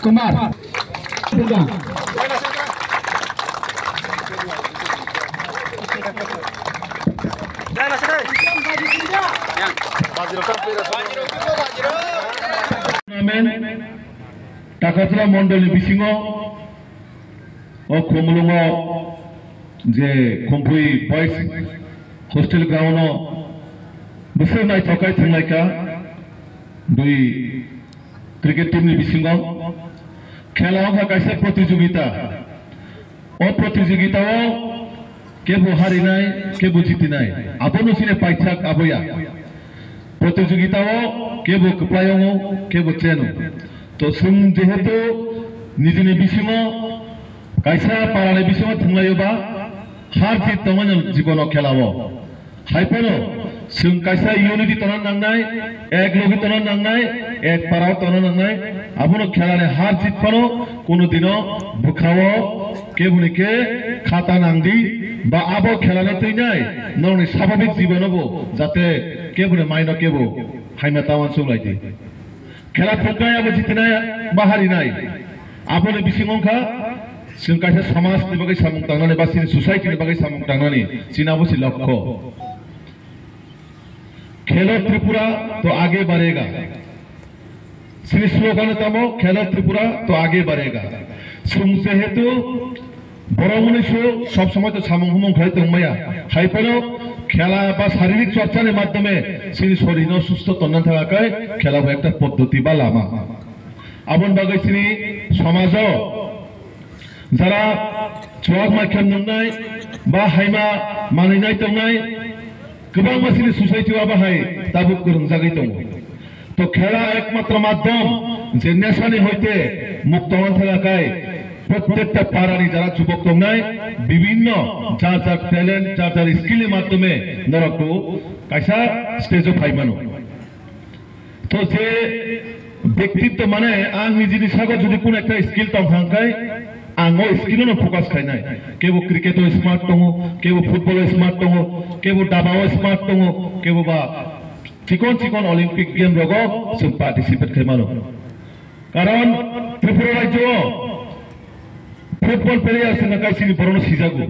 कुमार टाकातला मंडल बिसिंग खोमलुंग जे खम्पुई boys hostel ground बोसोर नाय थकाय थांनायका दुई क्रिकेट टीम नि बिसिंग खेला कायसा प्रतियोगिता प्रतियोगिताओं केबो हारिनाय केबो जितिनाय आबोनो सिने पाइथाक आबोया प्रतियोगिताओं केबो कप्लायों केबो चेनो तो सुम जेहेतु निजिनि बिसिंग कायसा पाराने बिसिंग थांलायोबा हार जीत तमन जीवन खेलाओ हाइपेनो सुम कायसा यूनिटी तनन नांनाय एक लोगी तनन नांनाय एक पाराव तनन नांनाय आबोनो खेलाने हार जीत पानो कोनो दिनो बुखाओ केबुनिके खाता नांदी बा आबो खेलाने तैनाय नौनि स्वाभाविक जीवनबो जाते केबुने माइनो केबो हाइमा तावन सुलाइदि खेला थकाय आबो जितनाय बाहारिनाय आबोनो बिसिंगखा जों कायसा समाज नि बागै सामुं तांनानै बा सिनि सोसाइटी नि बागै सामुं तांनानै सिनाबो सि लक्ष्य खेलो त्रिपुरा तो आगे बढ़ेगा सिनि स्लोगान तमो खेलो त्रिपुरा तो आगे बढ़ेगा सुम जेहेतु बरमनिसु सब समय तो सामुं हुमुं खाय तंमाया हाइपेनो खेला बा शारीरिक चर्चा नि माध्यमे सिनि शरीर सुस्थ तन्नान थाखाय खेलाबो एकटा पद्धति बा लामा आबन बागै सिनि समाजो जरा चुवाक माइखाम नंनाय बा हाइमा मानिनाय तंनाय गोबां मानसिनि सोसाइटिआ बाहाय दाबो गोरोंजागै दङ तो खेला एकमात्र माध्यम जे नेशानि हইতে मुक्त হন থাকায় প্রত্যেকটা পাড়ানি যারা যুবক দংনাই বিভিন্ন যার যার ট্যালেন্ট যার যার স্কিলের মাধ্যমে নরকো কাইসা স্টেজে ফাইমানো তো যে ব্যক্তিত্ব মানে আং নিজের সাগর যদি কোন একটা স্কিল তং থাকায় आंगो स्किलों फोकस खाई केवो क्रिकेट स्मार्ट दो केवो फुटबल स्मार्ट दो केवो दाबाओ स्मार्ट दो केवो बा चिकन चिकन ओलम्पिक गेम रगो जों पार्टिसिपेट खालामो कारण त्रिपुरा राज्य फुटबल प्लेयार जों गासिनि बरनो सिजागु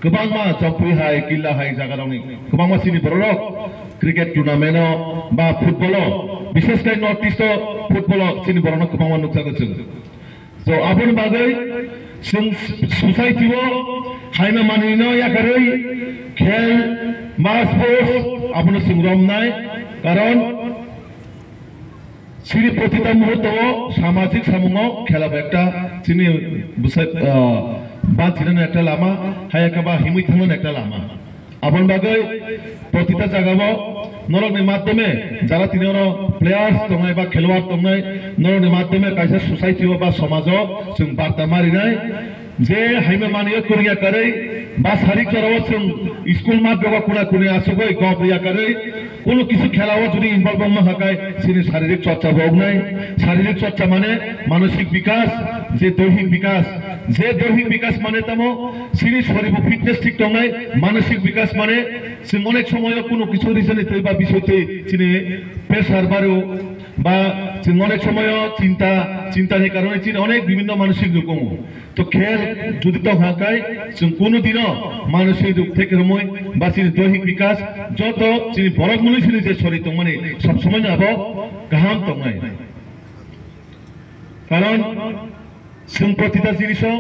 गोबां मा जम्पुई हाय किल्ला हाय जागारावनि गोबां मासिनि बरनो क्रिकेट टुर्नामेन्ट बा फुटबल विशेष कर नॉर्थ ईस्ट फुटबल सिनि बरनो गोबां नुजागु जों तो आबोन बागै जों सोसाइटिओ हाइमा मानिनो याकारै खेल मा स्पोर्ट्स आबोनो जों रमनाय कारण सिनि प्रतिटा मुहूर्तआव सामाजिक सामुङाव खेलाबो एकटा सिनि बुसाय बाथिनानो एकटा लामा हायाकाबा हिमै थांनो एकटा लामा आबोन बागै प्रतिटा जागाव नरकनि माध्यमे যারা তিনিনো প্লেয়ার্স दंनाय बा खेलवाड़ दंनाय नरकनि माध्यमे कायसा सोसाइटिओ बा समाजो जों बार्ता मारिनाय जे हाइमे मानियो करिया करै बा सारिक चराव जों स्कुल मा दगा कुना कुने आसुगै गबरिया करै कोनो किछु खेलाओ जुदि इनभल्व मा हाकाय सिनि शारीरिक चर्चा बगनाय शारीरिक चर्चा माने मानसिक विकास जे दैहिक विकास माने तमो सिनि शरीर फिटनेस ठीक दंनाय मानसिक विकास माने जों अनेक समय कोनो किछु रिजन तैबा বিষয়তে सिनि प्रेसार बारो बा जों अनेक समय चिंतानि कारणे चिनि अनेक विभिन्न मानसिक रोग दङ तो खेल যদি তো হাকায় जों কোনো দিন मानसिक रोग থেকে রময় বা सिनि दैहिक विकास যত চিনি বরক মুনি सिनि যে শরীর দं মানে সব সময় নাবো গাহাম দंनाय কারণ जों प्रतिटा जिनिसो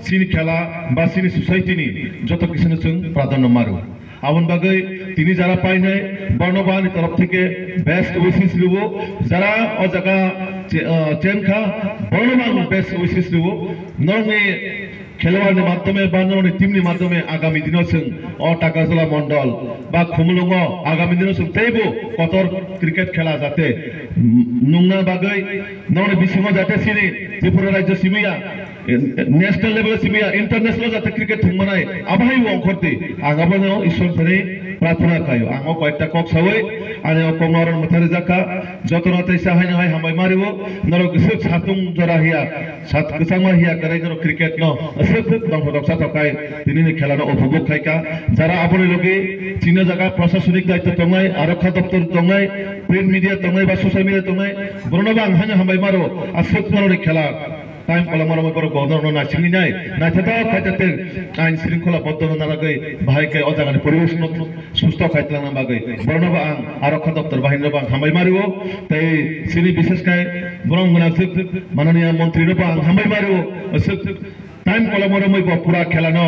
सिनि खेला बा सिनि सोसाइटिनि जत किछुनो जों प्राधान्य मारो आबन बागै তিনি যারা পাইনাय বর্ণবাহিনী তরফ থেকে বেস্ট উইশেস লুবো যারা ও জায়গা চেনখা বর্ণবাহিনী বেস্ট উইশেস লুবো নরনি খেলোয়াড়ের মাধ্যমে বা নরনি টিমनि মাধ্যমে আগামী দিনও जों ও টাকাজলা মন্ডল বা খুমলুঙ্গ আগামী দিনও जों তেইবো কতর ক্রিকেট খেলা যাতে নুংনা বাগৈ নরনি বিসিম যাতে সিনি ত্রিপুরা রাজ্য সিমিয়া नेशनल लेवल सिमिया इंटरनेशनल जाते क्रिकेट थंगमानाय आबाहाय अंखरते आगाबनो ईश्वर धरे প্রার্থনা খাই আঙো কয়েকটা কক সাওই আনে কক নরন মথারে জাকা যতনাতে সাহাইনা হয় হামাই মারিব নর গসক সাতুং জরা হিয়া সাত কসামা হিয়া করে নর ক্রিকেট ন আসক দম দকসা তকাই তিনিনি খেলানো উপভোগ খাইকা যারা আপনি লগে চিনা জায়গা প্রশাসনিক দায়িত্ব তংনাই আরক্ষা দপ্তর তংনাই প্রিন্ট মিডিয়া তংনাই বা সোশ্যাল মিডিয়া তংনাই বরনবা আংহানি হামাই মারো আসক নরনি খেলা টাইম কলা মারামাই করো গদর না চিনি নাই না থাকা খাইতে আইন শৃঙ্খলা বদ্ধ না লাগে ভাইকে অজাগানি পরিবেশ সুস্থ খাইতলাং না বাগে বরনবা আং আরক্ষা দপ্তর বাহিনী বাং হামাই মারিও তাই সিনি বিশেষ কাই বরং গনা মাননীয় মন্ত্রী নবা আং হামাই মারিও টাইম কলা মারামাই পুরা খেলা ন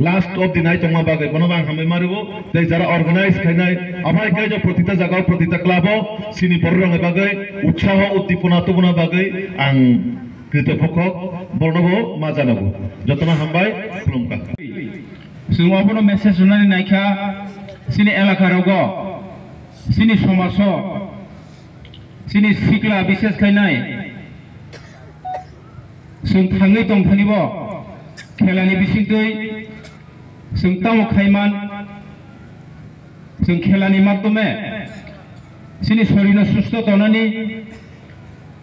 লাস্ট অফ দি নাইট তংমা বাগে বনবাং হামাই মারিবো তাই যারা অর্গানাইজ খাইনাই আমাই কাই যে প্রতিটা জায়গা প্রতিটা ক্লাব সিনি বররং বাগে উৎসাহ উদ্দীপনা তবনা বাগে আং কৃতপক্ষ বর্ণব মা জানাবো যতনা হামবাই খুলুমকা সুমাবনো মেসেজ শুনানি নাইখা সিনি এলাকারগ সিনি সমাজ সিনি সিকলা বিশেষ খাইনাই जों थाङै दंफानिब खेलानि बिसिंदै जों तामो खाइमान जों खेलानि माध्यमे जोंनि शरीर सुस्थ तनानि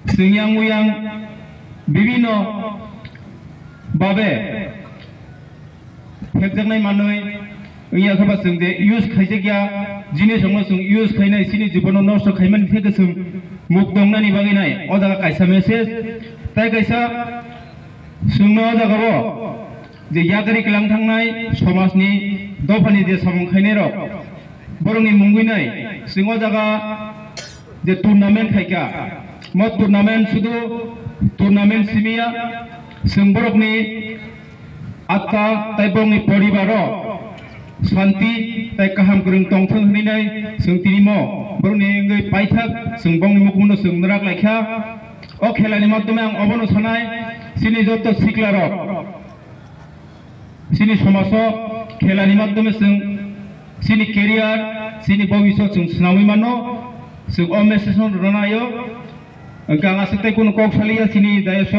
जों यां उयां বিভিন্ন भावे फेकजानाय मानै इया खबा जों दे इउज खाइजेगिया जिनिस हमो जों इउज खाइनाय सिनि जीवन नष्ट खाइमान फेक जों मुख दंनानि बागिनाय अजागा कायसा मेसेज ताय कायसा जोंनो जागाबो जे यागारि कलां थांनाय समाजनि दफानि जे सामं खाइनाय रक बरंनि मुंगुइनाय जों जागा जे टुर्नामेन्ट खाइका म टुर्नामेन्ट सुदु टुर्नामेन्ट सिमिया जों बरकनि आत्ता ताइबंनि परिबार शान्ति ताइ काहाम गोरों तंथों होनैनाय जों तिनिमो बरंनि गै पाइथाक जों बंनि मुखमुनो जों नराक लाइखा अ खेलानि माध्यमे आं अबनो सानाय सिनि जत सिक्लारक सिनि समाज खेलानि माध्यमे जों सिनि केरियार सिनि भबिष्यत जों सुनावै मानो जों अ मेसेज रनायो गांगा सते कोनो कौशलिया सिनि दायस